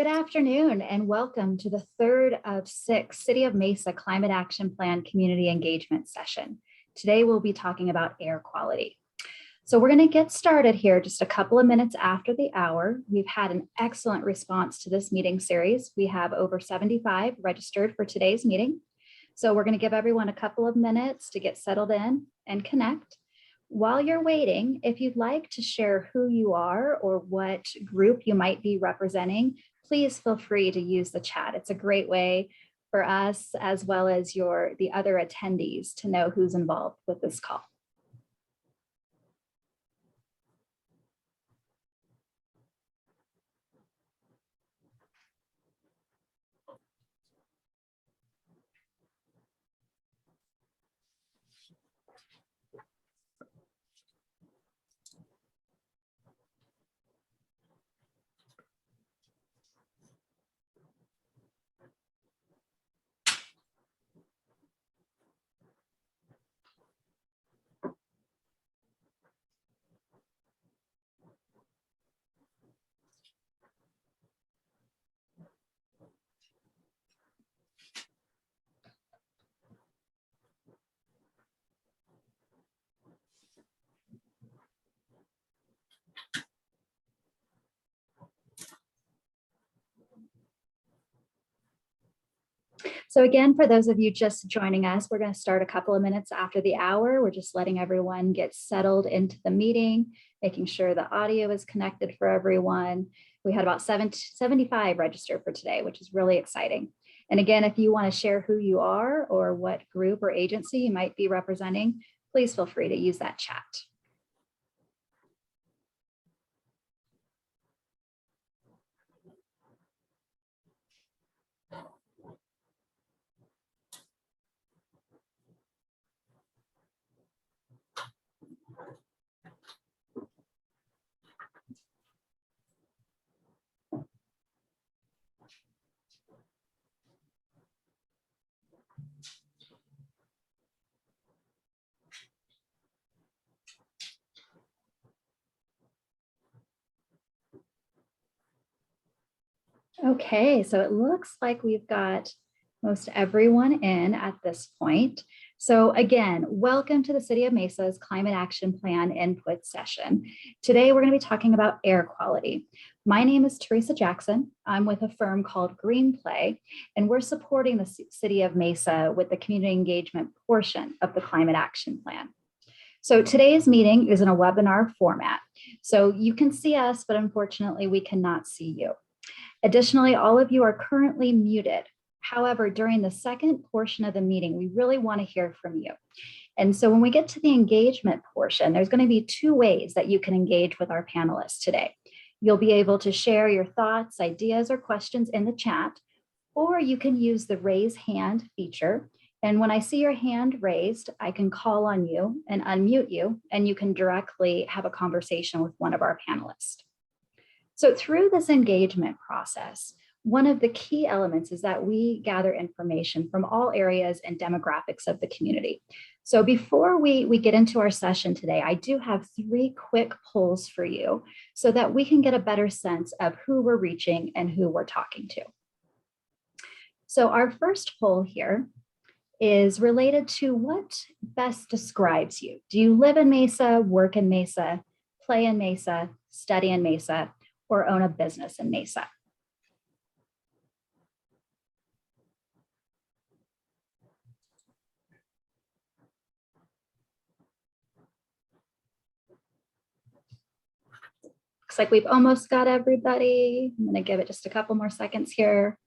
Good afternoon and welcome to the third of 6 City of Mesa Climate Action Plan Community Engagement Session. Today we'll be talking about air quality. So we're going to get started here just a couple of minutes after the hour. We've had an excellent response to this meeting series. We have over 75 registered for today's meeting. So we're going to give everyone a couple of minutes to get settled in and connect. While you're waiting, if you'd like to share who you are or what group you might be representing, please feel free to use the chat. It's a great way for us as well as the other attendees to know who's involved with this call. So again, for those of you just joining us, we're going to start a couple of minutes after the hour. We're just letting everyone get settled into the meeting, making sure the audio is connected for everyone. We had about 75 register for today, which is really exciting. And again, if you want to share who you are or what group or agency you might be representing, please feel free to use that chat. Okay, so it looks like we've got most everyone in at this point. So again, welcome to the City of Mesa's Climate Action Plan Input Session. Today, we're going to be talking about air quality. My name is Teresa Jackson. I'm with a firm called Greenplay, and we're supporting the City of Mesa with the community engagement portion of the Climate Action Plan. So today's meeting is in a webinar format. So you can see us, but unfortunately, we cannot see you. Additionally, all of you are currently muted. However, during the second portion of the meeting, we really want to hear from you. And so when we get to the engagement portion, there's going to be 2 ways that you can engage with our panelists today. You'll be able to share your thoughts, ideas, or questions in the chat, or you can use the raise hand feature. And when I see your hand raised, I can call on you and unmute you, and you can directly have a conversation with one of our panelists. So through this engagement process, one of the key elements is that we gather information from all areas and demographics of the community. So before we get into our session today, I do have 3 quick polls for you so that we can get a better sense of who we're reaching and who we're talking to. So our first poll here is related to what best describes you. Do you live in Mesa, work in Mesa, play in Mesa, study in Mesa, or own a business in Mesa? Looks like we've almost got everybody. I'm going to give it just a couple more seconds here.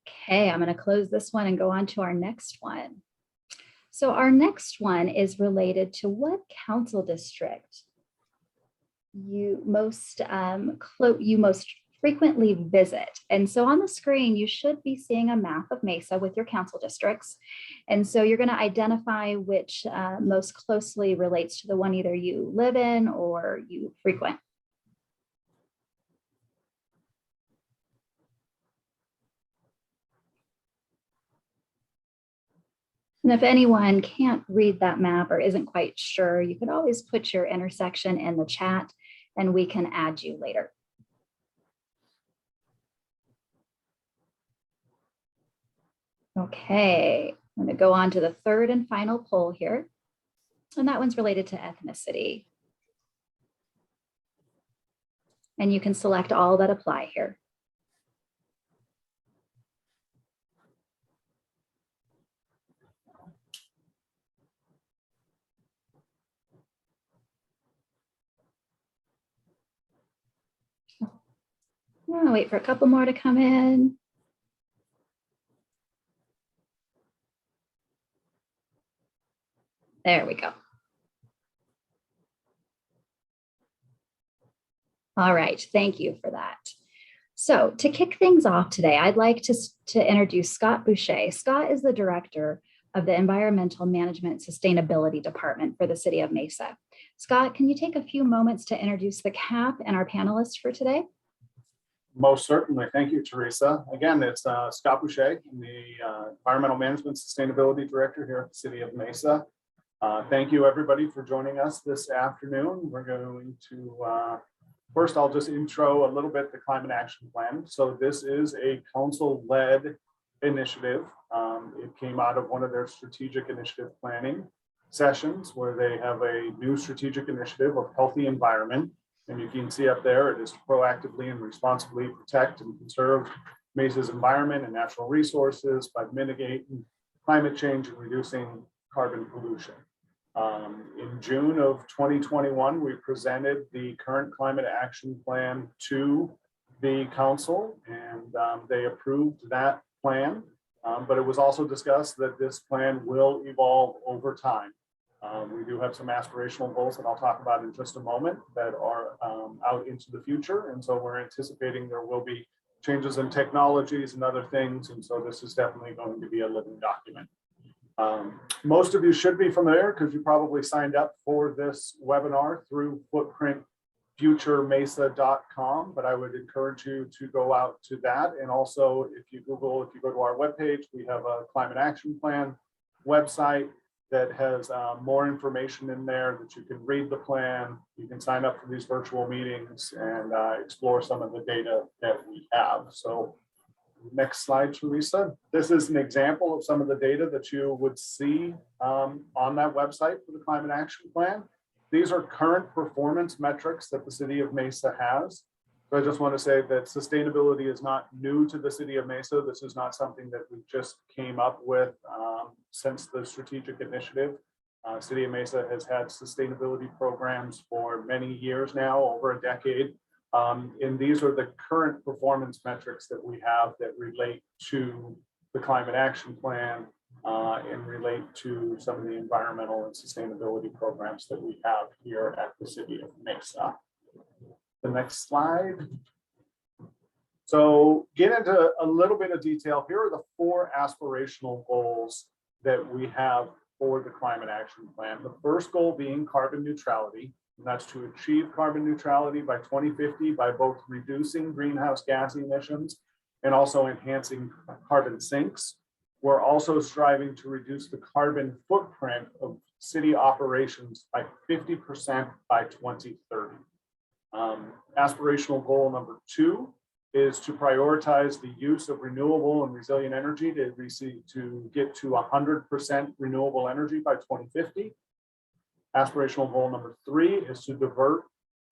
Okay, I'm going to close this one and go on to our next one. So our next one is related to what council district you most frequently visit. And so on the screen, you should be seeing a map of Mesa with your council districts. And so you're going to identify which most closely relates to the one either you live in or you frequent. And if anyone can't read that map or isn't quite sure, you could always put your intersection in the chat and we can add you later. Okay, I'm going to go on to the third and final poll here. And that one's related to ethnicity. And you can select all that apply here. I'll wait for a couple more to come in. There we go. All right, thank you for that. So to kick things off today, I'd like to introduce Scott Boucher. Scott is the director of the Environmental Management Sustainability Department for the City of Mesa. Scott, can you take a few moments to introduce the CAP and our panelists for today? Most certainly. Thank you, Teresa. Again, it's Scott Boucher. I'm the Environmental Management Sustainability Director here at the City of Mesa. Thank you, everybody, for joining us this afternoon. We're going to, first, I'll just intro a little bit the Climate Action Plan. So this is a council-led initiative. It came out of one of their strategic initiative planning sessions where they have a new strategic initiative of healthy environment. And you can see up there, it is to proactively and responsibly protect and conserve Mesa's environment and natural resources by mitigating climate change and reducing carbon pollution. In June of 2021, we presented the current climate action plan to the council, and they approved that plan. But it was also discussed that this plan will evolve over time. We do have some aspirational goals that I'll talk about in just a moment that are out into the future. And so we're anticipating there will be changes in technologies and other things. And so this is definitely going to be a living document. Most of you should be familiar because you probably signed up for this webinar through footprintfuturemesa.com, but I would encourage you to go out to that. And also if you go to our webpage, we have a climate action plan website that has more information in there that you can read the plan. You can sign up for these virtual meetings and explore some of the data that we have. So next slide, Teresa. This is an example of some of the data that you would see on that website for the Climate Action Plan. These are current performance metrics that the City of Mesa has. So I just want to say that sustainability is not new to the City of Mesa. This is not something that we just came up with since the strategic initiative. City of Mesa has had sustainability programs for many years now, over a decade. And these are the current performance metrics that we have that relate to the Climate Action Plan and relate to some of the environmental and sustainability programs that we have here at the City of Mesa. The next slide. So get into a little bit of detail. Here are the 4 aspirational goals that we have for the Climate Action Plan. The first goal being carbon neutrality, and that's to achieve carbon neutrality by 2050 by both reducing greenhouse gas emissions and also enhancing carbon sinks. We're also striving to reduce the carbon footprint of city operations by 50% by 2030. Aspirational goal number 2 is to prioritize the use of renewable and resilient energy to get to 100% renewable energy by 2050. Aspirational goal number 3 is to divert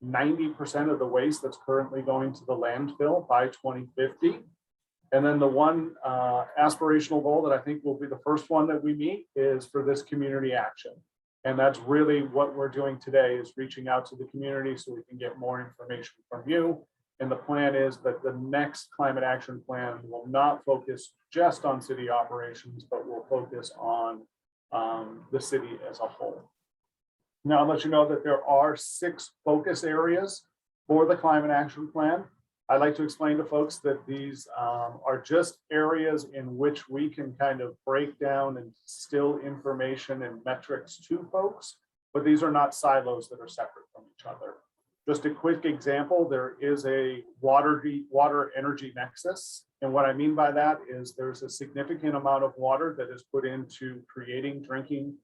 90% of the waste that's currently going to the landfill by 2050. And then the one aspirational goal that I think will be the first one that we meet is for this community action. And that's really what we're doing today, is reaching out to the community so we can get more information from you. And the plan is that the next climate action plan will not focus just on city operations, but will focus on the city as a whole. Now, I'll let you know that there are 6 focus areas for the climate action plan. I'd like to explain to folks that these are just areas in which we can kind of break down and distill information and metrics to folks, but these are not silos that are separate from each other. Just a quick example, there is a water energy nexus. And what I mean by that is there's a significant amount of water that is put into creating drinking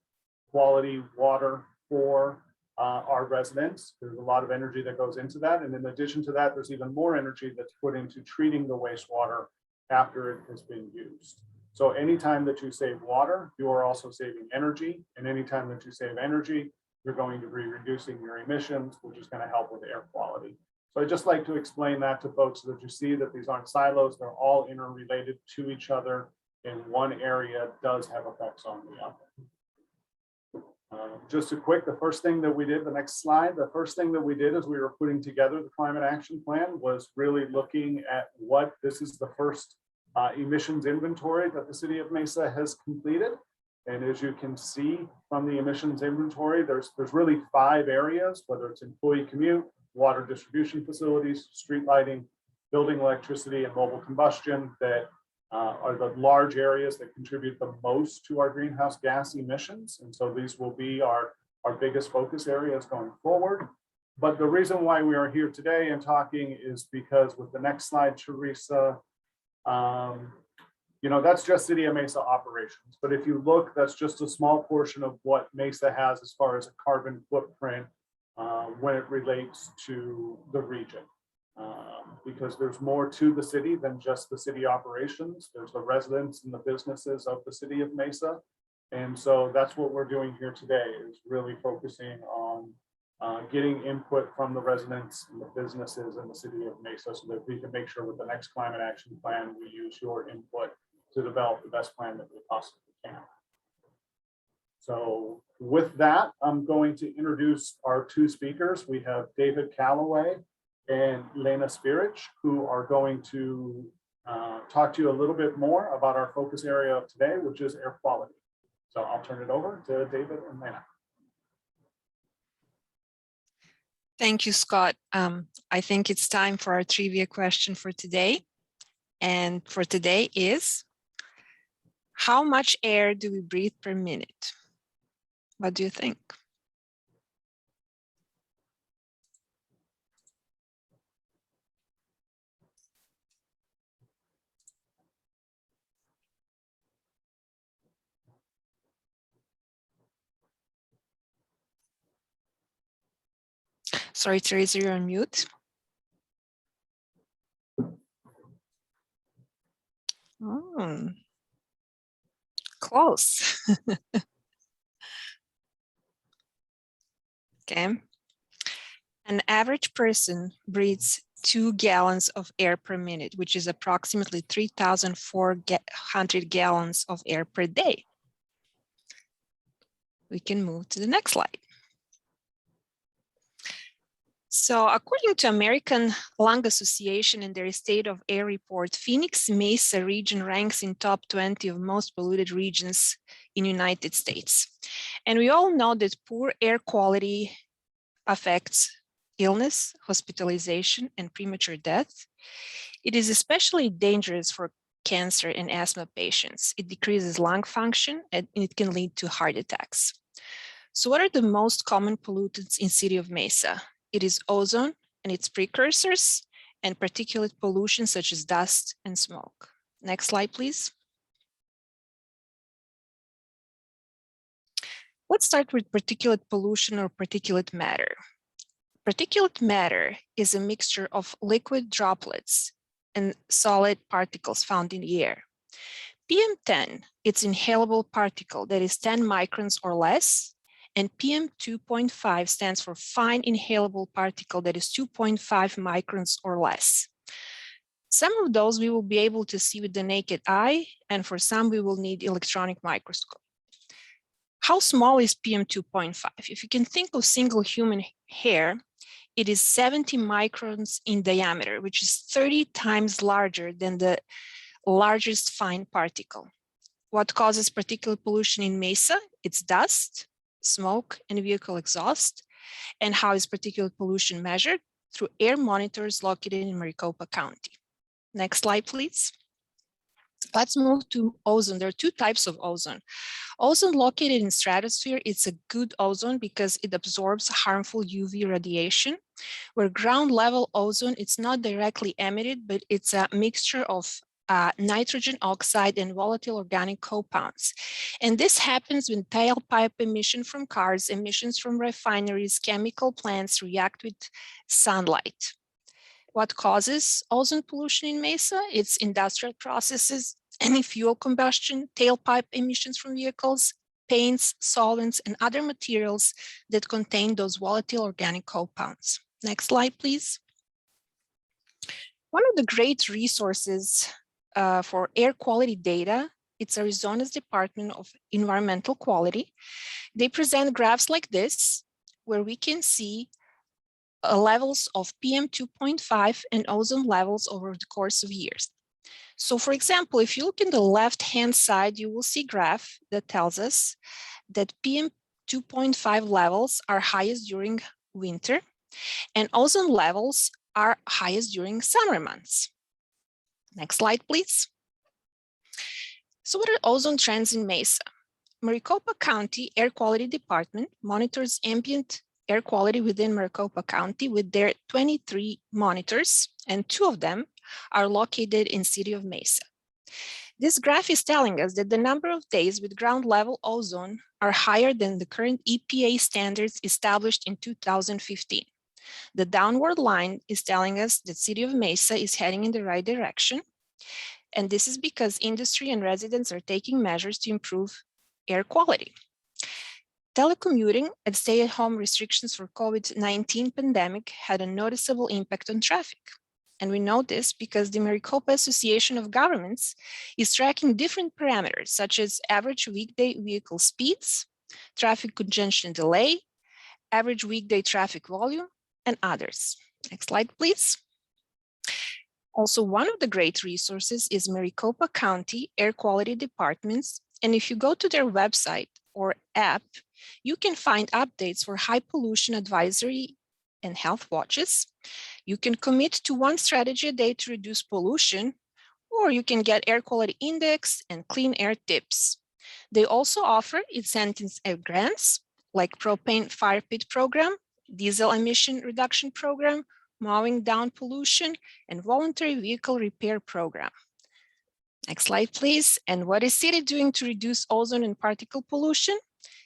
quality water for our residents. There's a lot of energy that goes into that. And in addition to that, there's even more energy that's put into treating the wastewater after it has been used. So anytime that you save water, you are also saving energy. And anytime that you save energy, you're going to be reducing your emissions, which is going to help with air quality. So I just like to explain that to folks so that you see that these aren't silos, they're all interrelated to each other, and one area does have effects on the other. Just the first thing that we did, the next slide, the first thing that we did as we were putting together the climate action plan was really looking at this is the first emissions inventory that the city of Mesa has completed. And as you can see from the emissions inventory, there's really 5 areas, whether it's employee commute, water distribution facilities, street lighting, building electricity, and mobile combustion that are the large areas that contribute the most to our greenhouse gas emissions. And so these will be our biggest focus areas going forward. But the reason why we are here today and talking is because with the next slide, Teresa, that's just City of Mesa operations. But if you look, that's just a small portion of what Mesa has as far as a carbon footprint when it relates to the region. Because there's more to the city than just the city operations. There's the residents and the businesses of the city of Mesa. And so that's what we're doing here today, is really focusing on getting input from the residents and the businesses in the city of Mesa so that we can make sure with the next climate action plan, we use your input to develop the best plan that we possibly can. So with that, I'm going to introduce our 2 speakers. We have David Calloway and Lena Spirich, who are going to talk to you a little bit more about our focus area of today, which is air quality. So I'll turn it over to David and Lena. Thank you, Scott. I think it's time for our trivia question for today. And for today is, how much air do we breathe per minute? What do you think? Sorry, Teresa, you're on mute. Oh, close. Okay. An average person breathes 2 gallons of air per minute, which is approximately 3,400 gallons of air per day. We can move to the next slide. So according to American Lung Association and their State of Air report, Phoenix Mesa region ranks in top 20 of most polluted regions in United States. And we all know that poor air quality affects illness, hospitalization, and premature death. It is especially dangerous for cancer and asthma patients. It decreases lung function and it can lead to heart attacks. So what are the most common pollutants in City of Mesa? It is ozone and its precursors and particulate pollution such as dust and smoke. Next slide, please. Let's start with particulate pollution or particulate matter. Particulate matter is a mixture of liquid droplets and solid particles found in the air. PM10, it's inhalable particle that is 10 microns or less, and PM2.5 stands for fine inhalable particle that is 2.5 microns or less. Some of those we will be able to see with the naked eye, and for some we will need electronic microscope. How small is PM2.5? If you can think of single human hair, it is 70 microns in diameter, which is 30 times larger than the largest fine particle. What causes particulate pollution in Mesa? It's dust, smoke, and vehicle exhaust. And how is particulate pollution measured? Through air monitors located in Maricopa County. Next slide, please. Let's move to ozone. There are 2 types of ozone. Ozone located in stratosphere, it's a good ozone because it absorbs harmful UV radiation, where ground level ozone, it's not directly emitted, but it's a mixture of nitrogen oxide and volatile organic compounds. And this happens when tailpipe emission from cars, emissions from refineries, chemical plants react with sunlight. What causes ozone pollution in Mesa? It's industrial processes, any fuel combustion, tailpipe emissions from vehicles, paints, solvents, and other materials that contain those volatile organic compounds. Next slide, please. One of the great resources for air quality data, it's Arizona's Department of Environmental Quality. They present graphs like this, where we can see levels of PM 2.5 and ozone levels over the course of years. So for example, if you look in the left-hand side, you will see a graph that tells us that PM 2.5 levels are highest during winter and ozone levels are highest during summer months. Next slide, please. So what are ozone trends in Mesa? Maricopa County Air Quality Department monitors ambient air quality within Maricopa County with their 23 monitors, and 2 of them are located in city of Mesa. This graph is telling us that the number of days with ground level ozone are higher than the current EPA standards established in 2015. The downward line is telling us that city of Mesa is heading in the right direction. And this is because industry and residents are taking measures to improve air quality. Telecommuting and stay-at-home restrictions for COVID-19 pandemic had a noticeable impact on traffic. And we know this because the Maricopa Association of Governments is tracking different parameters, such as average weekday vehicle speeds, traffic congestion delay, average weekday traffic volume, and others. Next slide, please. Also, one of the great resources is Maricopa County Air Quality Departments. And if you go to their website or app, you can find updates for high pollution advisory and health watches. You can commit to one strategy a day to reduce pollution, or you can get air quality index and clean air tips. They also offer incentives and grants like propane fire pit program, diesel emission reduction program, mowing down pollution, and voluntary vehicle repair program. Next slide, please. And what is city doing to reduce ozone and particle pollution?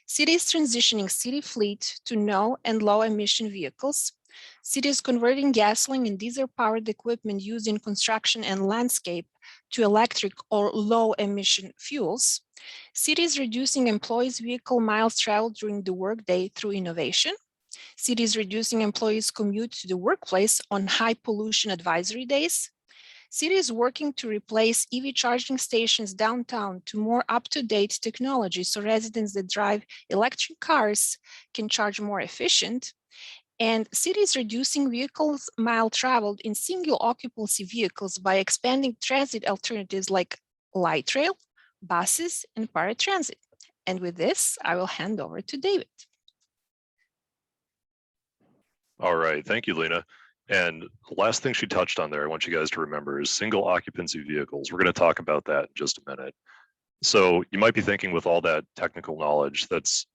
City is transitioning city fleet to no and low emission vehicles. City is converting gasoline and diesel powered equipment used in construction and landscape to electric or low emission fuels. City is reducing employees' vehicle miles traveled during the workday through innovation. City is reducing employees' commute to the workplace on high pollution advisory days. City is working to replace EV charging stations downtown to more up-to-date technology so residents that drive electric cars can charge more efficient. And city is reducing vehicles mile traveled in single occupancy vehicles by expanding transit alternatives like light rail, buses, and paratransit. And with this, I will hand over to David. All right, thank you, Lena. And the last thing she touched on there, I want you guys to remember, is single occupancy vehicles. We're going to talk about that in just a minute. So you might be thinking, with all that technical knowledge, that's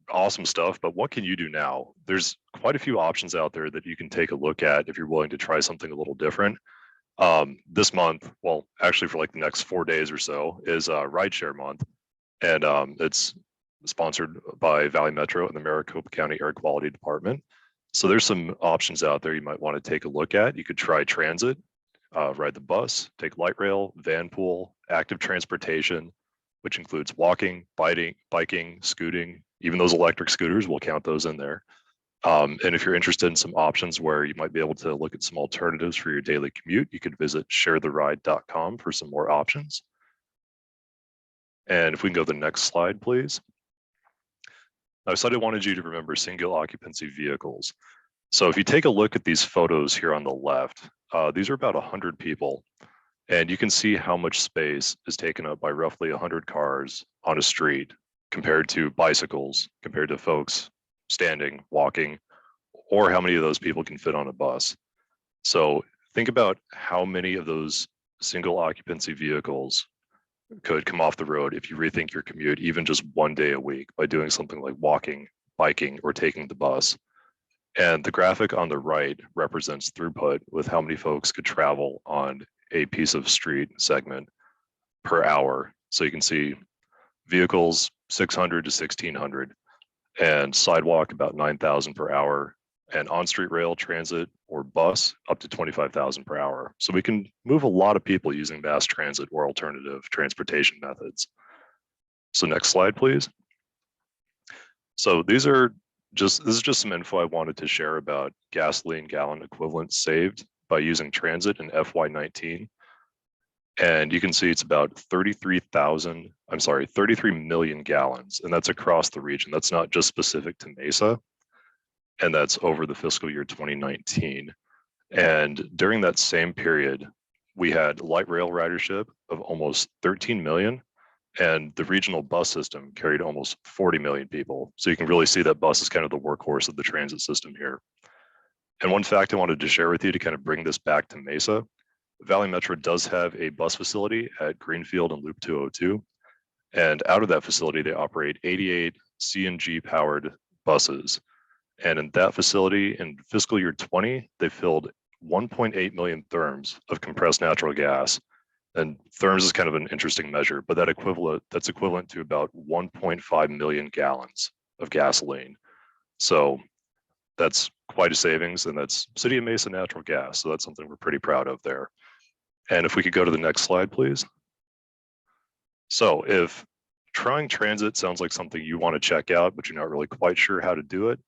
awesome stuff, but what can you do now? There's quite a few options out there that you can take a look at if you're willing to try something a little different. This month, well, actually for like the next 4 days or so, is Rideshare Month. And it's sponsored by Valley Metro and the Maricopa County Air Quality Department. So there's some options out there you might want to take a look at. You could try transit, ride the bus, take light rail, van pool, active transportation, which includes walking, biking, scooting. Even those electric scooters, we'll count those in there. And if you're interested in some options where you might be able to look at some alternatives for your daily commute, you could visit sharetheride.com for some more options. And if we can go to the next slide, please. I said I wanted you to remember single occupancy vehicles. So if you take a look at these photos here on the left, these are about 100 people. And you can see how much space is taken up by roughly 100 cars on a street compared to bicycles, compared to folks standing, walking, or how many of those people can fit on a bus. So think about how many of those single occupancy vehicles could come off the road if you rethink your commute, even just 1 day a week, by doing something like walking, biking, or taking the bus. And the graphic on the right represents throughput with how many folks could travel on a piece of street segment per hour. So you can see vehicles 600 to 1600, and sidewalk about 9,000 per hour, and on-street rail, transit, or bus up to 25,000 per hour. So we can move a lot of people using mass transit or alternative transportation methods. So next slide, please. So this is just some info I wanted to share about gasoline gallon equivalents saved by using transit in FY19. And you can see it's about 33 million gallons, and that's across the region. That's not just specific to Mesa, and that's over the fiscal year 2019. And during that same period, we had light rail ridership of almost 13 million, and the regional bus system carried almost 40 million people. So you can really see that bus is kind of the workhorse of the transit system here. And one fact I wanted to share with you to kind of bring this back to Mesa, Valley Metro does have a bus facility at Greenfield and Loop 202. And out of that facility, they operate 88 CNG powered buses. And in that facility in fiscal year 20, they filled 1.8 million therms of compressed natural gas. And therms is kind of an interesting measure, but that's equivalent to about 1.5 million gallons of gasoline. So that's quite a savings, and that's City of Mesa natural gas. So that's something we're pretty proud of there. And if we could go to the next slide, please. So if trying transit sounds like something you want to check out, but you're not really quite sure how to do it,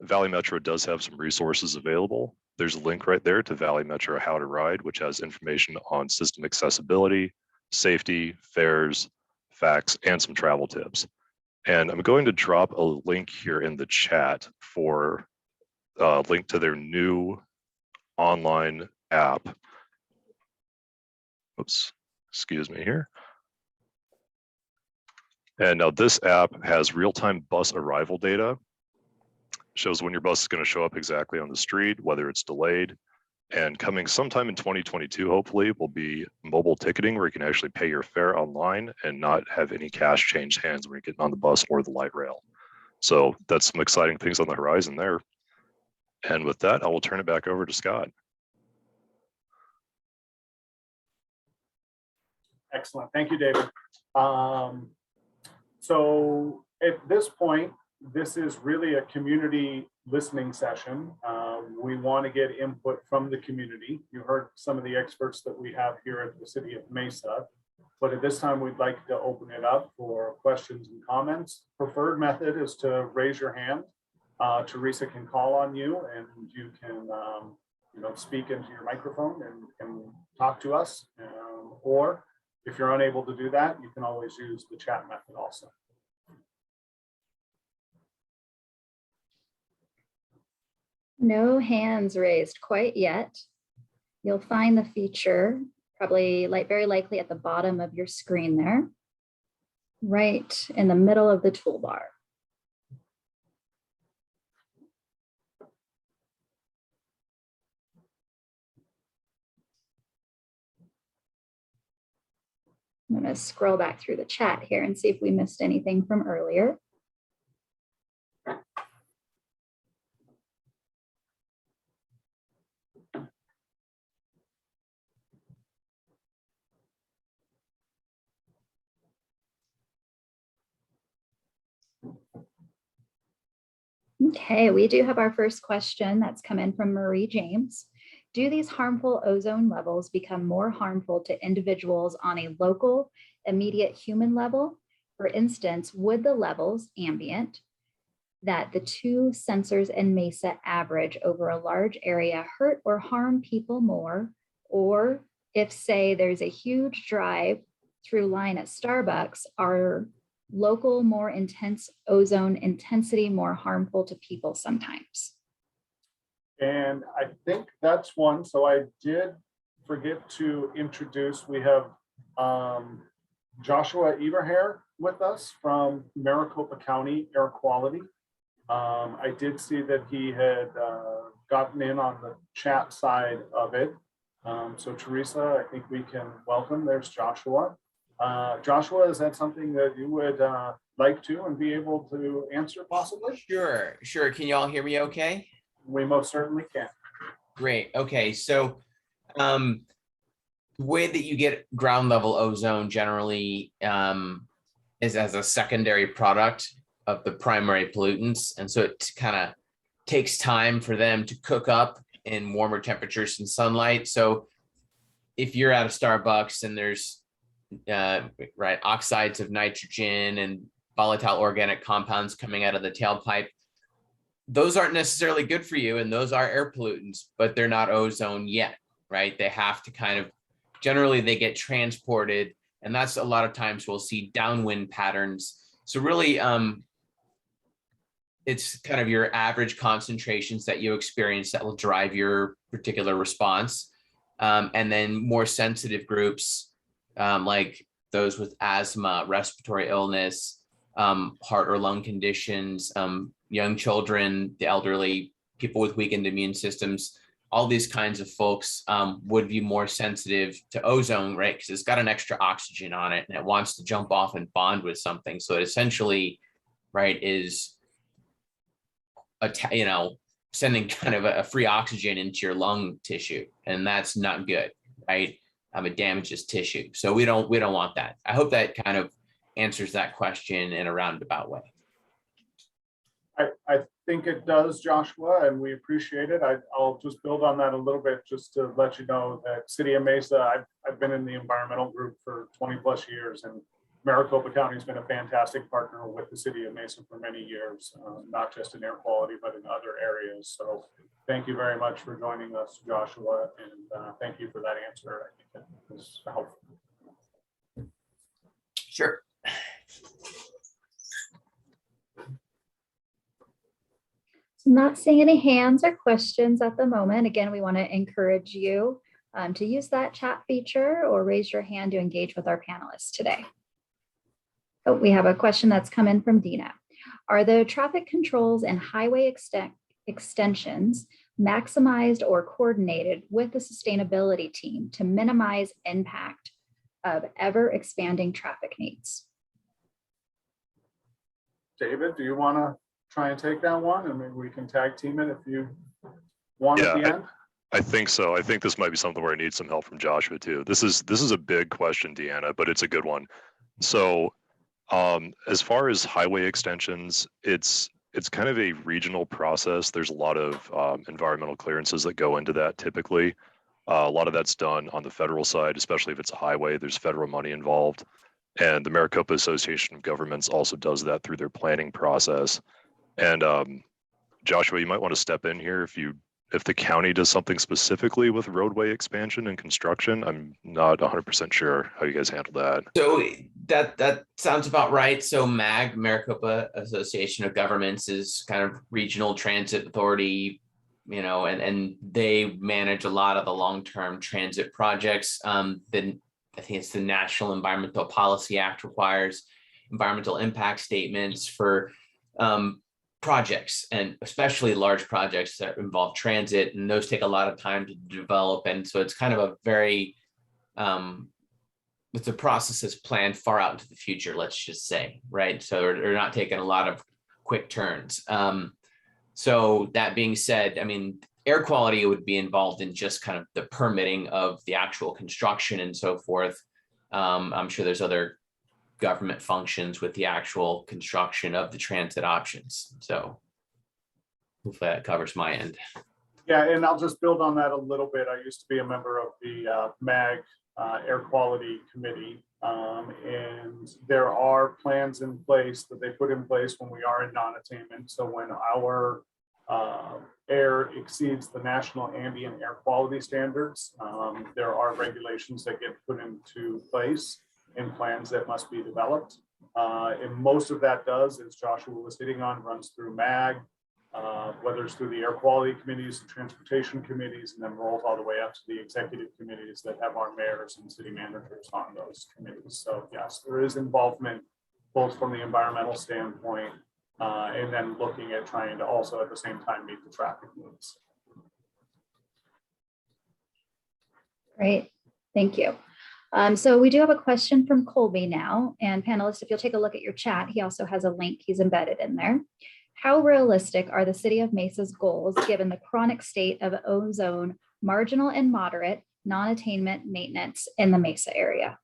Valley Metro does have some resources available. There's a link right there to Valley Metro How to Ride, which has information on system accessibility, safety, fares, facts, and some travel tips. And I'm going to drop a link here in the chat for a link to their new online app. Oops, excuse me here. And now this app has real-time bus arrival data, shows when your bus is going to show up exactly on the street, whether it's delayed. And coming sometime in 2022, hopefully, will be mobile ticketing where you can actually pay your fare online and not have any cash change hands when you're getting on the bus or the light rail. So that's some exciting things on the horizon there. And with that, I will turn it back over to Scott. Excellent. Thank you, David. So at this point, this is really a community listening session. We want to get input from the community. You heard some of the experts that we have here at the City of Mesa, but at this time, we'd like to open it up for questions and comments. Preferred method is to raise your hand. Teresa can call on you and you can speak into your microphone and talk to us. Or if you're unable to do that, you can always use the chat method also. No hands raised quite yet. You'll find the feature probably very likely at the bottom of your screen there, right in the middle of the toolbar. I'm going to scroll back through the chat here and see if we missed anything from earlier. Okay, we do have our first question that's come in from Marie James. Do these harmful ozone levels become more harmful to individuals on a local, immediate human level? For instance, would the levels, ambient, that the two sensors in Mesa average over a large area hurt or harm people more? Or if, say, there's a huge drive-through line at Starbucks, are local, more intense ozone intensity more harmful to people sometimes? And I think that's one. So I did forget to introduce, we have Joshua Eberhair with us from Maricopa County Air Quality. I did see that he had gotten in on the chat side of it. So Teresa, I think we can welcome. There's Joshua. Joshua, is that something that you would like to and be able to answer possibly? Sure. Can you all hear me okay? We most certainly can. Great. Okay. So the way that you get ground level ozone generally is as a secondary product of the primary pollutants. And so it kind of takes time for them to cook up in warmer temperatures and sunlight. So if you're at a Starbucks and there's right oxides of nitrogen and volatile organic compounds coming out of the tailpipe, those aren't necessarily good for you, and those are air pollutants, but they're not ozone yet, right? They have to kind of, generally they get transported, and that's a lot of times we'll see downwind patterns. So really, it's kind of your average concentrations that you experience that will drive your particular response. And then more sensitive groups, like those with asthma, respiratory illness, heart or lung conditions, young children, the elderly, people with weakened immune systems, all these kinds of folks would be more sensitive to ozone, right? Because it's got an extra oxygen on it and it wants to jump off and bond with something. So it essentially, right, is sending kind of a free oxygen into your lung tissue, and that's not good, right? It damages tissue. So we don't want that. I hope that kind of answers that question in a roundabout way. I think it does, Joshua, and we appreciate it. I'll just build on that a little bit just to let you know that City of Mesa, I've been in the environmental group for 20 plus years, and Maricopa County has been a fantastic partner with the City of Mesa for many years, not just in air quality, but in other areas. So thank you very much for joining us, Joshua, and thank you for that answer. I think that was helpful. Sure. Not seeing any hands or questions at the moment. Again, we want to encourage you to use that chat feature or raise your hand to engage with our panelists today. Oh, we have a question that's come in from Dina. Are the traffic controls and highway extensions maximized or coordinated with the sustainability team to minimize impact of ever expanding traffic needs? David, do you want to try and take that one? I mean, we can tag team it if you want at the end. I think so. I think this might be something where I need some help from Joshua too. This is a big question, Deanna, but it's a good one. So as far as highway extensions, it's kind of a regional process. There's a lot of environmental clearances that go into that typically. A lot of that's done on the federal side, especially if it's a highway. There's federal money involved. And the Maricopa Association of Governments also does that through their planning process. And Joshua, you might want to step in here if the county does something specifically with roadway expansion and construction. I'm not 100% sure how you guys handle that. So that sounds about right. So MAG, Maricopa Association of Governments, is kind of regional transit authority, and they manage a lot of the long-term transit projects. Then I think it's the National Environmental Policy Act requires environmental impact statements for projects, and especially large projects that involve transit, and those take a lot of time to develop. And so it's kind of a very, it's a process that's planned far out into the future, let's just say, right? So they're not taking a lot of quick turns. So that being said, I mean, air quality would be involved in just kind of the permitting of the actual construction and so forth. I'm sure there's other government functions with the actual construction of the transit options. So hopefully that covers my end. Yeah, and I'll just build on that a little bit. I used to be a member of the MAG Air Quality Committee, and there are plans in place that they put in place when we are in non-attainment. So when our air exceeds the national ambient air quality standards, there are regulations that get put into place in plans that must be developed. And most of that does, as Joshua was hitting on, runs through MAG, whether it's through the air quality committees, the transportation committees, and then rolls all the way up to the executive committees that have our mayors and city managers on those committees. So yes, there is involvement both from the environmental standpoint and then looking at trying to also at the same time meet the traffic needs. Great, thank you. So we do have a question from Colby now, and panelists, if you'll take a look at your chat, he also has a link he's embedded in there. How realistic are the City of Mesa's goals given the chronic state of ozone, marginal and moderate non-attainment maintenance in the Mesa area?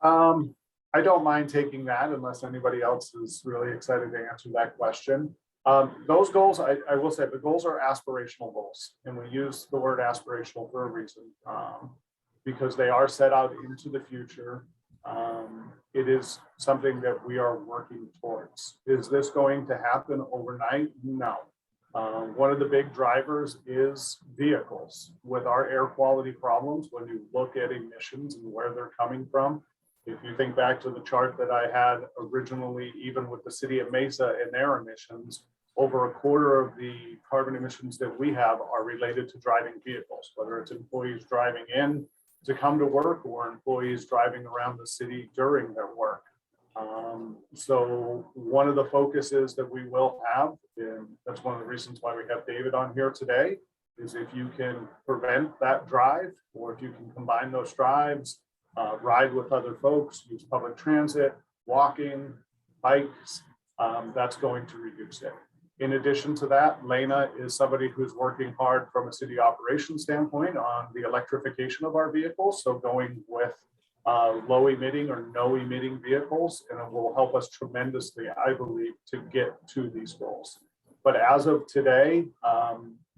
I don't mind taking that unless anybody else is really excited to answer that question. Those goals, I will say, the goals are aspirational goals, and we use the word aspirational for a reason, because they are set out into the future. It is something that we are working towards. Is this going to happen overnight? No. One of the big drivers is vehicles. With our air quality problems, when you look at emissions and where they're coming from, if you think back to the chart that I had originally, even with the city of Mesa and their emissions, over a quarter of the carbon emissions that we have are related to driving vehicles, whether it's employees driving in to come to work or employees driving around the city during their work. So one of the focuses that we will have, and that's one of the reasons why we have David on here today, is if you can prevent that drive, or if you can combine those drives, ride with other folks, use public transit, walking, bikes, that's going to reduce it. In addition to that, Lena is somebody who's working hard from a city operations standpoint on the electrification of our vehicles. So going with low emitting or no emitting vehicles, and it will help us tremendously, I believe, to get to these goals. But as of today,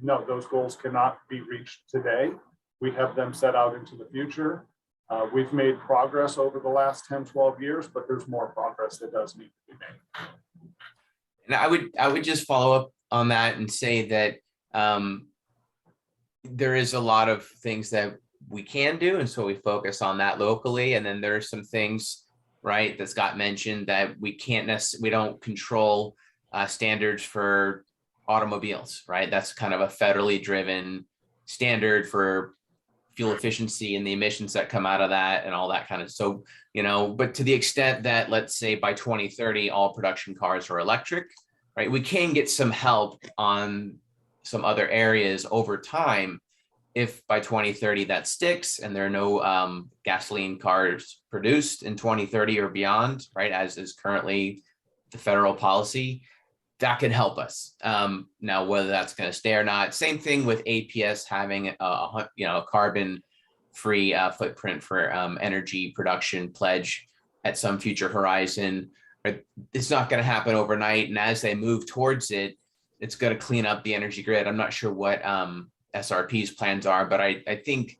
no, those goals cannot be reached today. We have them set out into the future. We've made progress over the last 10, 12 years, but there's more progress that does need to be made. And I would just follow up on that and say that there is a lot of things that we can do, and so we focus on that locally. And then there are some things, right, that Scott mentioned that we can't necessarily, we don't control standards for automobiles, right? That's kind of a federally driven standard for fuel efficiency and the emissions that come out of that and all that kind of. So, you know, but to the extent that, let's say by 2030, all production cars are electric, right? We can get some help on some other areas over time. If by 2030 that sticks and there are no gasoline cars produced in 2030 or beyond, right, as is currently the federal policy, that can help us. Now, whether that's going to stay or not, same thing with APS having a carbon-free footprint for energy production pledge at some future horizon. It's not going to happen overnight, and as they move towards it, it's going to clean up the energy grid. I'm not sure what SRP's plans are, but I think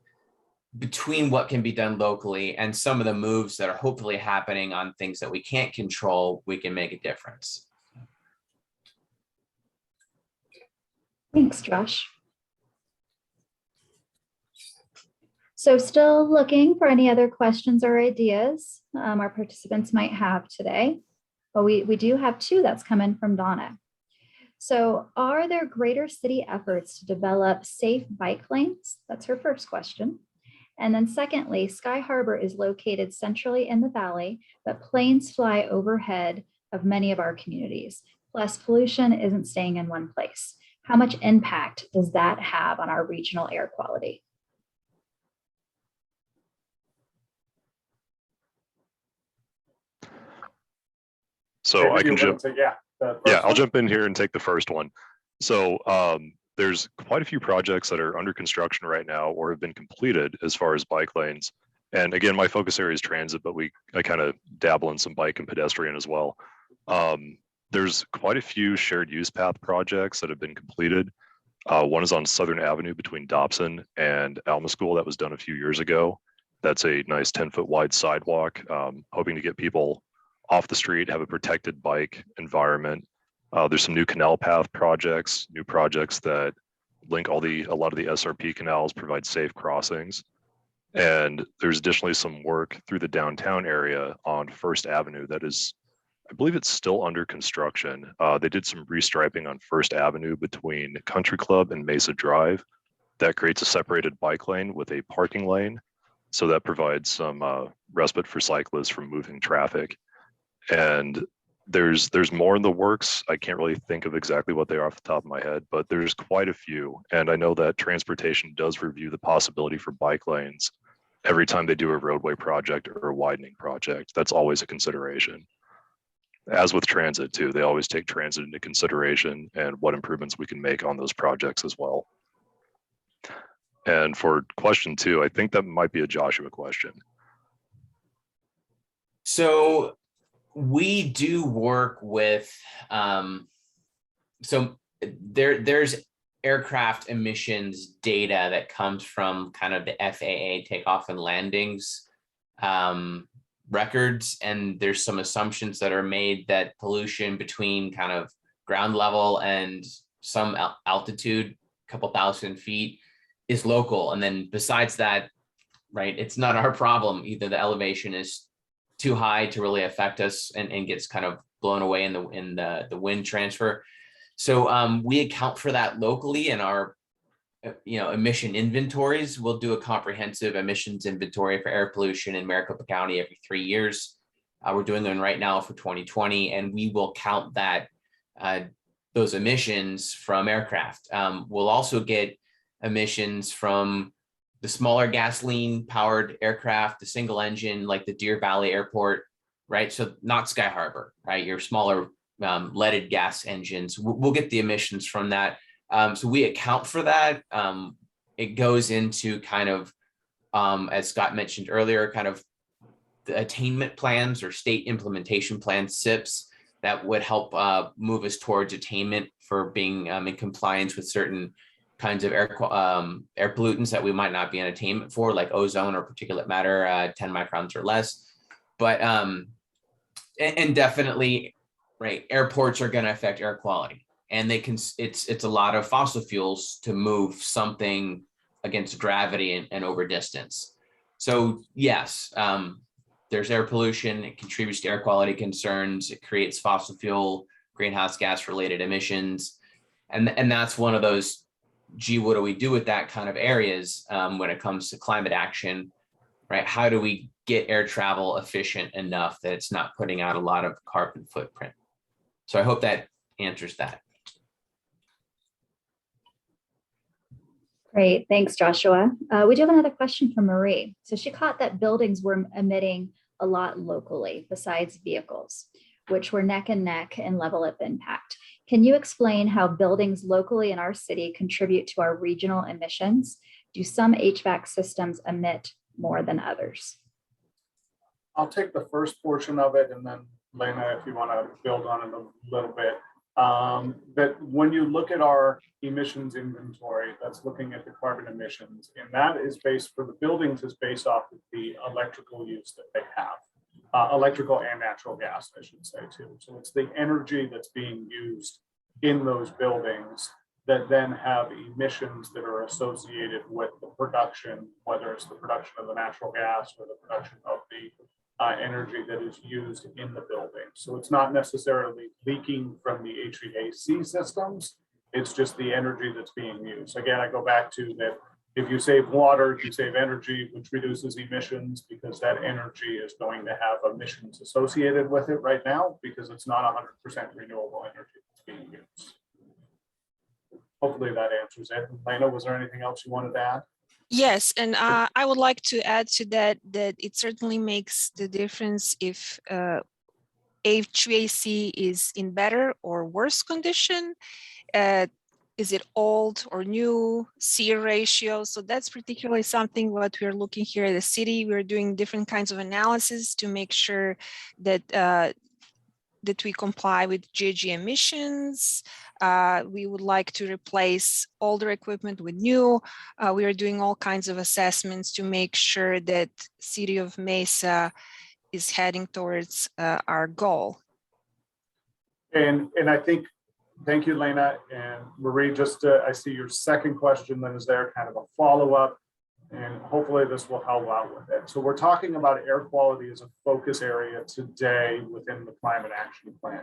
between what can be done locally and some of the moves that are hopefully happening on things that we can't control, we can make a difference. Thanks, Josh. So still looking for any other questions or ideas our participants might have today. Well, we do have two that's come in from Donna. So are there greater city efforts to develop safe bike lanes? That's her first question. And then secondly, Sky Harbor is located centrally in the valley, but planes fly overhead of many of our communities. Plus pollution isn't staying in one place. How much impact does that have on our regional air quality? So I can jump. Yeah, I'll jump in here and take the first one. So there's quite a few projects that are under construction right now or have been completed as far as bike lanes. And again, my focus area is transit, but I kind of dabble in some bike and pedestrian as well. There's quite a few shared use path projects that have been completed. One is on Southern Avenue between Dobson and Alma School that was done a few years ago. That's a nice 10-foot wide sidewalk, hoping to get people off the street, have a protected bike environment. There's some new canal path projects, new projects that link a lot of the SRP canals, provide safe crossings. And there's additionally some work through the downtown area on First Avenue that is, I believe it's still under construction. They did some restriping on First Avenue between Country Club and Mesa Drive. That creates a separated bike lane with a parking lane. So that provides some respite for cyclists from moving traffic. And there's more in the works. I can't really think of exactly what they are off the top of my head, but there's quite a few. And I know that transportation does review the possibility for bike lanes every time they do a roadway project or a widening project. That's always a consideration. As with transit too, they always take transit into consideration and what improvements we can make on those projects as well. And for question 2, I think that might be a Joshua question. So we do work with So there's aircraft emissions data that comes from kind of the FAA takeoff and landings records, and there's some assumptions that are made that pollution between kind of ground level and some altitude, a couple thousand feet, is local. And then besides that, right, it's not our problem. Either the elevation is too high to really affect us and gets kind of blown away in the wind transfer. So we account for that locally in our emission inventories. We'll do a comprehensive emissions inventory for air pollution in Maricopa County every 3 years. We're doing one right now for 2020, and we will count that those emissions from aircraft. We'll also get emissions from the smaller gasoline powered aircraft, the single engine, like the Deer Valley Airport, right? So not Sky Harbor, right? Your smaller leaded gas engines. We'll get the emissions from that. So we account for that. It goes into kind of, as Scott mentioned earlier, kind of the attainment plans or state implementation plans, SIPs, that would help move us towards attainment for being in compliance with certain kinds of air pollutants that we might not be in attainment for, like ozone or particulate matter, 10 microns or less. But and definitely, right, airports are going to affect air quality, and they can. It's a lot of fossil fuels to move something against gravity and over distance. So yes, there's air pollution. It contributes to air quality concerns. It creates fossil fuel, greenhouse gas related emissions, and that's one of those. Gee, what do we do with that kind of areas when it comes to climate action, right? How do we get air travel efficient enough that it's not putting out a lot of carbon footprint? So I hope that answers that. Great, thanks, Joshua. We do have another question from Marie. So she caught that buildings were emitting a lot locally besides vehicles, which were neck and neck in level of impact. Can you explain how buildings locally in our city contribute to our regional emissions? Do some HVAC systems emit more than others? I'll take the first portion of it, and then Lena, if you want to build on it a little bit. That when you look at our emissions inventory, that's looking at the carbon emissions, and that is based for the buildings is based off of the electrical use that they have. Electrical and natural gas, I should say too. So it's the energy that's being used in those buildings that then have emissions that are associated with the production, whether it's the production of the natural gas or the production of the energy that is used in the building. So it's not necessarily leaking from the HVAC systems. It's just the energy that's being used. Again, I go back to that. If you save water, you save energy, which reduces emissions, because that energy is going to have emissions associated with it right now, because it's not 100% renewable energy that's being used. Hopefully that answers it. Lena, was there anything else you wanted to add? Yes, and I would like to add to that it certainly makes the difference if HVAC is in better or worse condition. Is it old or new, SEER ratio? So that's particularly something what we're looking here at the city. We're doing different kinds of analysis to make sure that that we comply with GHG emissions. We would like to replace older equipment with new. We are doing all kinds of assessments to make sure that City of Mesa is heading towards our goal. And I think, thank you, Lena and Marie. Just I see your second question that is there, kind of a follow-up, and hopefully this will help out with it. So we're talking about air quality as a focus area today within the climate action plan.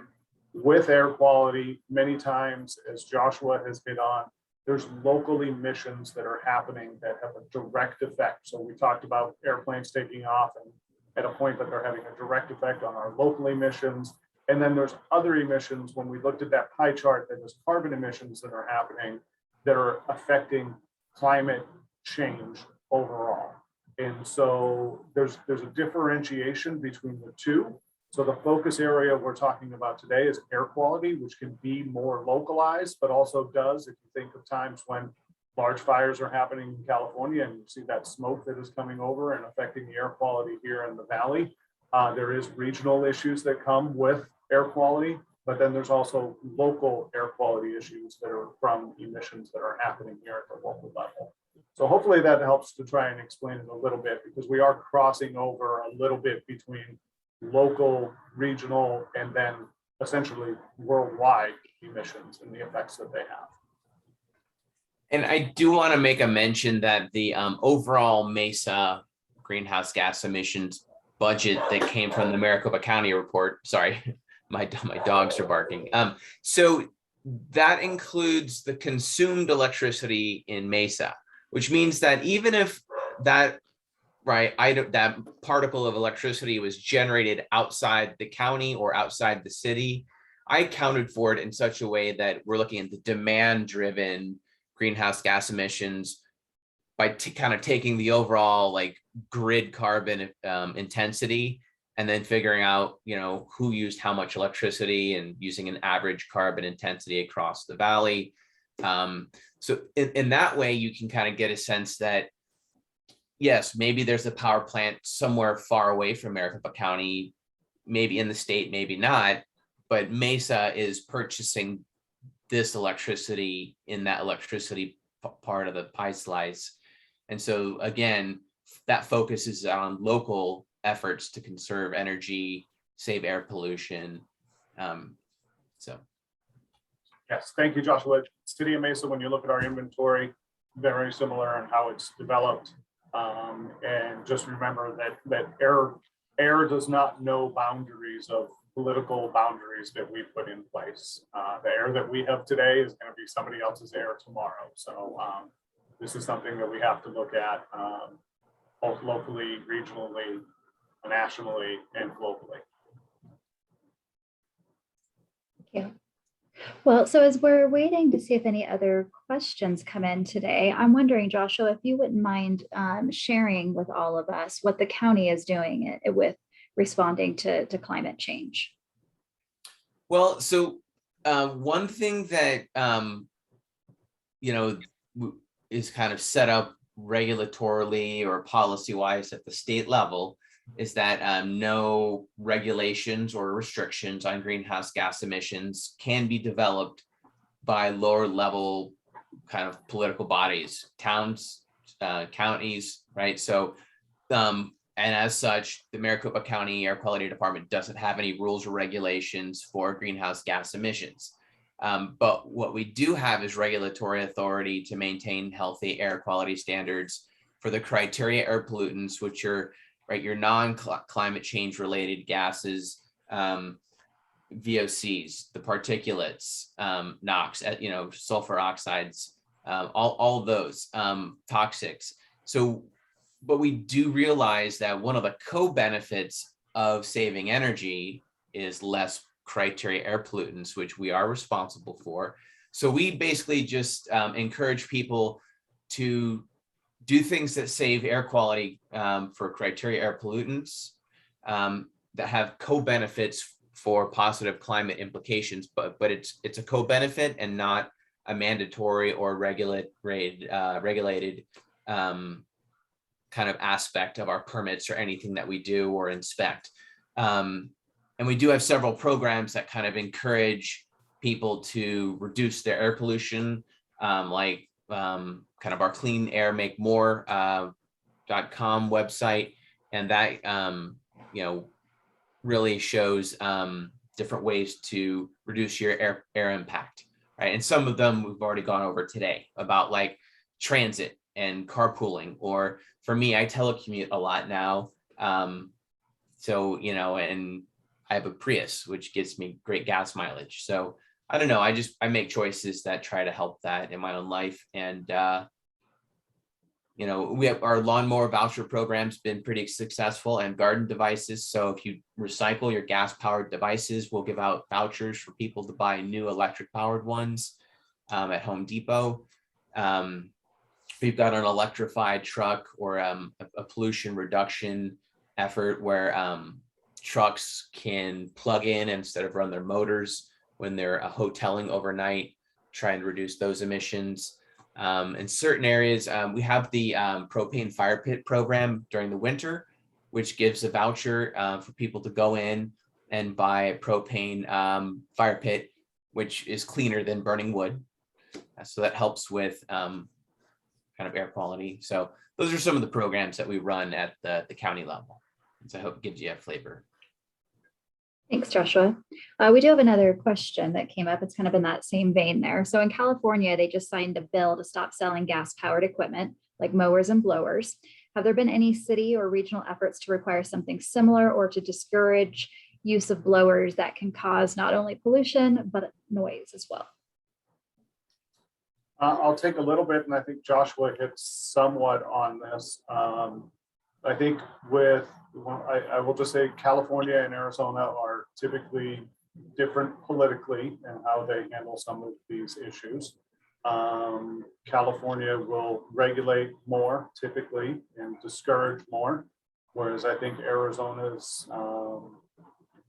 With air quality, many times, as Joshua has hit on, there's local emissions that are happening that have a direct effect. So we talked about airplanes taking off and at a point that they're having a direct effect on our local emissions. And then there's other emissions when we looked at that pie chart, that there's carbon emissions that are happening that are affecting climate change overall. And so there's a differentiation between the two. So the focus area we're talking about today is air quality, which can be more localized, but also does, if you think of times when large fires are happening in California and you see that smoke that is coming over and affecting the air quality here in the valley. There is regional issues that come with air quality. But then there's also local air quality issues that are from emissions that are happening here at the local level. So hopefully that helps to try and explain it a little bit, because we are crossing over a little bit between local, regional, and then essentially worldwide emissions and the effects that they have. And I do want to make a mention that the overall Mesa greenhouse gas emissions budget that came from the Maricopa County report, sorry, my dogs are barking. So that includes the consumed electricity in Mesa, which means that even if that that particle of electricity was generated outside the county or outside the city, I accounted for it in such a way that we're looking at the demand-driven greenhouse gas emissions by kind of taking the overall like grid carbon intensity and then figuring out, you know, who used how much electricity and using an average carbon intensity across the valley. So in that way, you can kind of get a sense that, yes, maybe there's a power plant somewhere far away from Maricopa County, maybe in the state, maybe not, but Mesa is purchasing this electricity in that electricity part of the pie slice. And so again, that focuses on local efforts to conserve energy, save air pollution. So. Yes, thank you, Joshua. City of Mesa, when you look at our inventory, very similar on how it's developed. And just remember that air does not know boundaries of political boundaries that we put in place. The air that we have today is going to be somebody else's air tomorrow. So this is something that we have to look at both locally, regionally, nationally, and globally. Thank you. Well, so as we're waiting to see if any other questions come in today, I'm wondering, Joshua, if you wouldn't mind sharing with all of us what the county is doing with responding to climate change. Well, so one thing that, you know, is kind of set up regulatorily or policy-wise at the state level is that no regulations or restrictions on greenhouse gas emissions can be developed by lower level kind of political bodies, towns, counties, right? So, and as such, the Maricopa County Air Quality Department doesn't have any rules or regulations for greenhouse gas emissions. But what we do have is regulatory authority to maintain healthy air quality standards for the criteria air pollutants, which are your non-climate change related gases, VOCs, the particulates, NOx, sulfur oxides, all of those toxics. So, but we do realize that one of the co-benefits of saving energy is less criteria air pollutants, which we are responsible for. So we basically just encourage people to do things that save air quality for criteria air pollutants that have co-benefits for positive climate implications, but it's a co-benefit and not a mandatory or regulated kind of aspect of our permits or anything that we do or inspect. And we do have several programs that kind of encourage people to reduce their air pollution, like kind of our Clean Air Make More.com website. And that, really shows different ways to reduce your air impact, right? And some of them we've already gone over today about like transit and carpooling, or for me, I telecommute a lot now. So, and I have a Prius, which gives me great gas mileage. So I don't know, I make choices that try to help that in my own life. And, we have our lawnmower voucher program's been pretty successful, and garden devices. So if you recycle your gas powered devices, we'll give out vouchers for people to buy new electric powered ones at Home Depot. We've got an electrified truck or a pollution reduction effort where trucks can plug in instead of run their motors when they're hoteling overnight, try and reduce those emissions. In certain areas, we have the propane fire pit program during the winter, which gives a voucher for people to go in and buy a propane fire pit, which is cleaner than burning wood. So that helps with kind of air quality. So those are some of the programs that we run at the county level. So I hope it gives you a flavor. Thanks, Joshua. We do have another question that came up. It's kind of in that same vein there. So in California, they just signed a bill to stop selling gas-powered equipment like mowers and blowers. Have there been any city or regional efforts to require something similar or to discourage use of blowers that can cause not only pollution, but noise as well? I'll take a little bit, and I think Joshua hit somewhat on this. I think I will just say California and Arizona are typically different politically and how they handle some of these issues. California will regulate more typically and discourage more, whereas I think Arizona's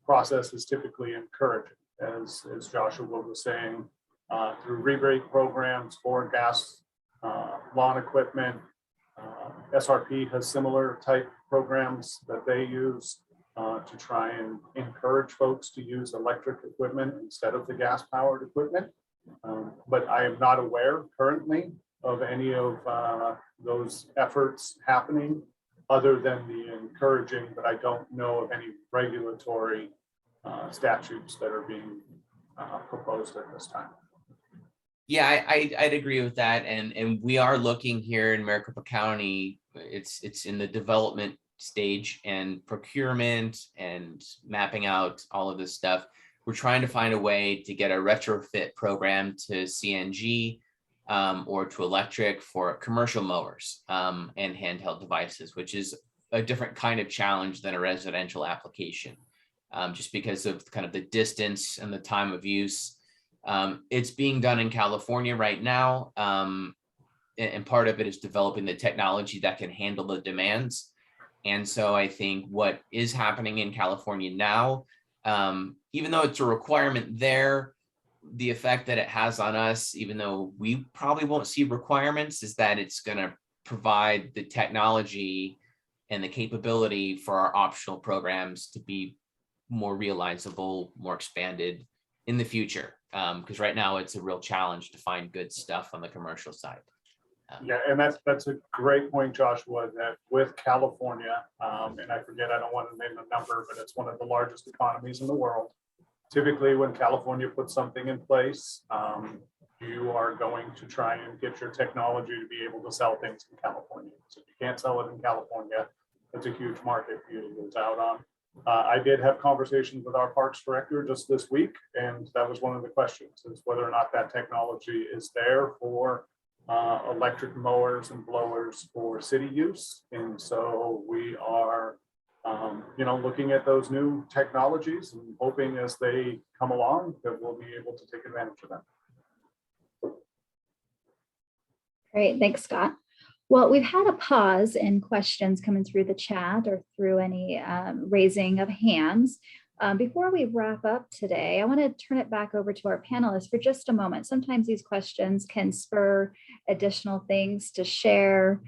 process is typically encouraging, as Joshua was saying, through rebate programs for gas lawn equipment. SRP has similar type programs that they use to try and encourage folks to use electric equipment instead of the gas-powered equipment. But I am not aware currently of any of those efforts happening other than the encouraging, but I don't know of any regulatory statutes that are being proposed at this time. Yeah, I'd agree with that. And we are looking here in Maricopa County, it's in the development stage and procurement and mapping out all of this stuff. We're trying to find a way to get a retrofit program to CNG or to electric for commercial mowers and handheld devices, which is a different kind of challenge than a residential application, just because of kind of the distance and the time of use. It's being done in California right now. And part of it is developing the technology that can handle the demands. And so I think what is happening in California now, even though it's a requirement there, the effect that it has on us, even though we probably won't see requirements, is that it's going to provide the technology and the capability for our optional programs to be more realizable, more expanded in the future. Because right now it's a real challenge to find good stuff on the commercial side. Yeah, and that's a great point, Joshua, that with California, and I forget, I don't want to name the number, but it's one of the largest economies in the world. Typically, when California puts something in place, you are going to try and get your technology to be able to sell things in California. So if you can't sell it in California, it's a huge market for you to lose out on. I did have conversations with our parks director just this week, and that was one of the questions, is whether or not that technology is there for electric mowers and blowers for city use. And so we are, looking at those new technologies and hoping as they come along that we'll be able to take advantage of them. Great, thanks, Scott. Well, we've had a pause in questions coming through the chat or through any raising of hands. Before we wrap up today, I want to turn it back over to our panelists for just a moment. Sometimes these questions can spur additional things to share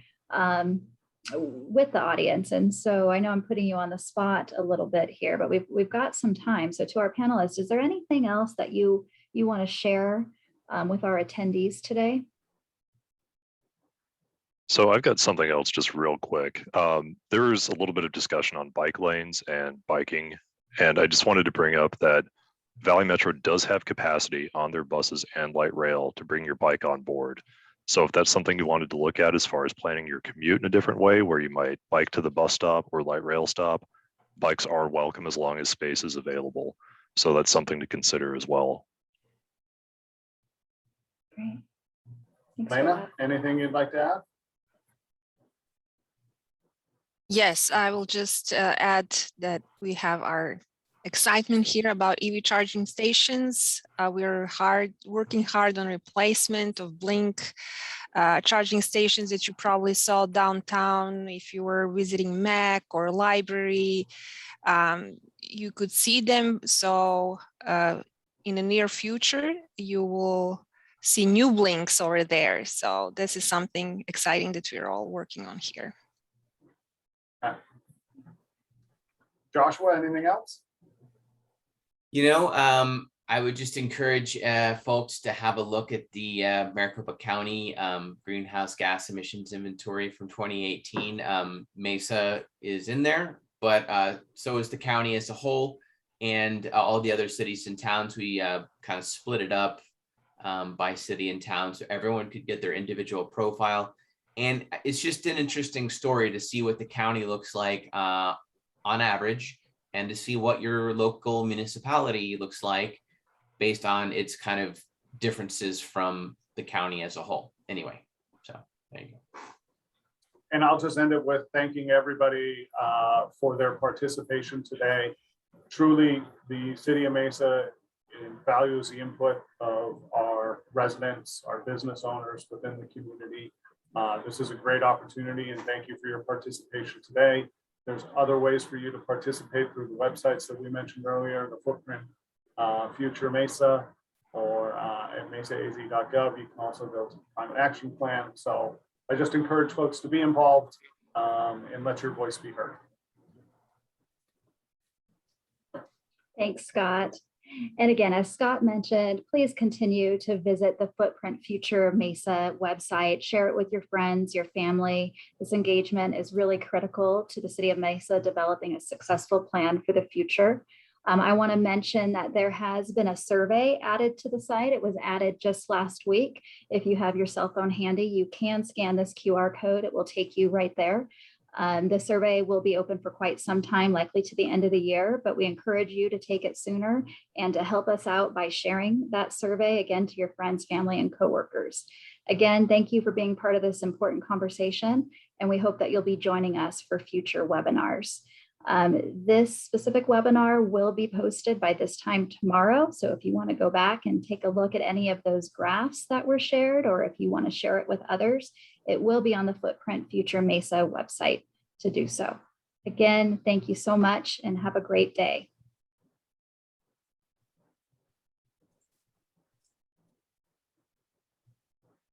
with the audience. And so I know I'm putting you on the spot a little bit here, but we've got some time. So to our panelists, is there anything else that you want to share with our attendees today? So I've got something else just real quick. There's a little bit of discussion on bike lanes and biking. And I just wanted to bring up that Valley Metro does have capacity on their buses and light rail to bring your bike on board. So if that's something you wanted to look at as far as planning your commute in a different way, where you might bike to the bus stop or light rail stop, bikes are welcome as long as space is available. So that's something to consider as well. Great. Thanks, Lena, anything you'd like to add? Yes, I will just add that we have our excitement here about EV charging stations. We're working hard on replacement of Blink charging stations that you probably saw downtown. If you were visiting Mac or library, you could see them. So in the near future, you will see new Blinks over there. So this is something exciting that we're all working on here. Joshua, anything else? I would just encourage folks to have a look at the Maricopa County greenhouse gas emissions inventory from 2018. Mesa is in there, but so is the county as a whole, and all the other cities and towns. We kind of split it up by city and town, so everyone could get their individual profile. And it's just an interesting story to see what the county looks like on average, and to see what your local municipality looks like based on its kind of differences from the county as a whole. Anyway, so there you go. And I'll just end it with thanking everybody for their participation today. Truly, the City of Mesa values the input of our residents, our business owners within the community. This is a great opportunity, and thank you for your participation today. There's other ways for you to participate through the websites that we mentioned earlier, the Footprint Future Mesa, or at mesaaz.gov. You can also go to the Climate Action Plan. So I just encourage folks to be involved and let your voice be heard. Thanks, Scott. And again, as Scott mentioned, please continue to visit the Footprint Future Mesa website, share it with your friends, your family. This engagement is really critical to the City of Mesa developing a successful plan for the future. I want to mention that there has been a survey added to the site. It was added just last week. If you have your cell phone handy, you can scan this QR code. It will take you right there. The survey will be open for quite some time, likely to the end of the year, but we encourage you to take it sooner and to help us out by sharing that survey again to your friends, family, and coworkers. Again, thank you for being part of this important conversation, and we hope that you'll be joining us for future webinars. This specific webinar will be posted by this time tomorrow. So if you want to go back and take a look at any of those graphs that were shared, or if you want to share it with others, it will be on the Footprint Future Mesa website to do so. Again, thank you so much and have a great day.